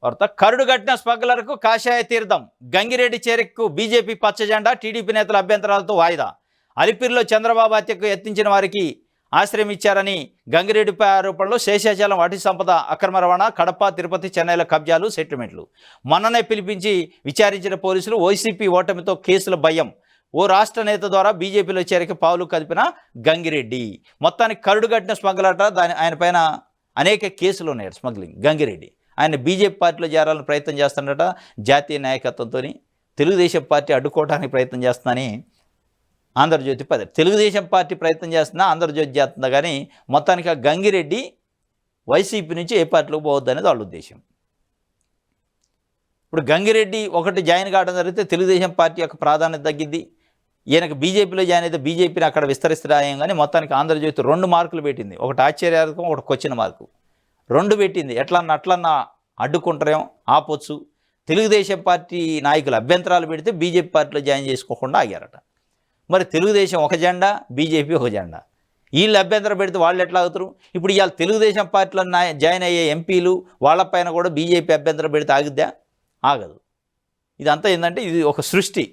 వార్త కరుడుగట్టిన స్మగ్లర్కు కాషాయ తీర్థం. గంగిరెడ్డి చేరికకు బీజేపీ పచ్చజెండా, టీడీపీ నేతల అభ్యంతరాలతో వాయిదా. అలిపిరిలో చంద్రబాబు హత్యకు యత్నించిన వారికి ఆశ్రయం ఇచ్చారని గంగిరెడ్డిపై ఆరోపణలు. శేషాచలం అటవీ సంపద అక్రమ రవాణా, కడప, తిరుపతి, చెన్నైల కబ్జాలు, సెటిల్మెంట్లు. మొన్ననే పిలిపించి విచారించిన పోలీసులు. వైసీపీ ఓటమితో కేసుల భయం. ఓ రాష్ట్ర నేత ద్వారా బీజేపీలో చేరిక పావులు కదిపిన గంగిరెడ్డి. మొత్తానికి కరుడుగట్టిన స్మగ్లర్. ఆయన పైన అనేక కేసులు ఉన్నాయి. స్మగ్లింగ్ గంగిరెడ్డి ఆయన బీజేపీ పార్టీలో చేరాలని ప్రయత్నం చేస్తున్నట. జాతీయ నాయకత్వంతో తెలుగుదేశం పార్టీ అడ్డుకోవడానికి ప్రయత్నం చేస్తుందని ఆంధ్రజ్యోతి తెలుగుదేశం పార్టీ ప్రయత్నం చేస్తున్నా, ఆంధ్రజ్యోతి చేస్తుందా. కానీ మొత్తానికి ఆ గంగిరెడ్డి వైసీపీ నుంచి ఏ పార్టీలోకి పోవద్దు అనేది వాళ్ళ ఉద్దేశం. ఇప్పుడు గంగిరెడ్డి ఒకటి జాయిన్ కావడం జరిగితే తెలుగుదేశం పార్టీ యొక్క ప్రాధాన్యత తగ్గింది. ఈయనకు బీజేపీలో జాయిన్ అయితే బీజేపీని అక్కడ విస్తరిస్తాయం. కానీ మొత్తానికి ఆంధ్రజ్యోతి 2 మార్కులు పెట్టింది. ఒకటి ఆశ్చర్యార్థకం, ఒకటి క్వశ్చన్ మార్కు. 2 పెట్టింది. అట్లన్నా అడ్డుకుంటారేమో, ఆపొచ్చు. తెలుగుదేశం పార్టీ నాయకులు అభ్యంతరాలు పెడితే బీజేపీ పార్టీలో జాయిన్ చేసుకోకుండా ఆగారట. మరి తెలుగుదేశం ఒక జెండా, బీజేపీ ఒక జెండా. వీళ్ళు అభ్యంతరం పెడితే వాళ్ళు ఎట్లా అవుతారు? ఇప్పుడు ఇవాళ తెలుగుదేశం పార్టీలో జాయిన్ అయ్యే ఎంపీలు వాళ్ళపైన కూడా బీజేపీ అభ్యంతరం పెడితే ఆగుద్దా? ఆగదు. ఇదంతా ఏంటంటే ఇది ఒక సృష్టి.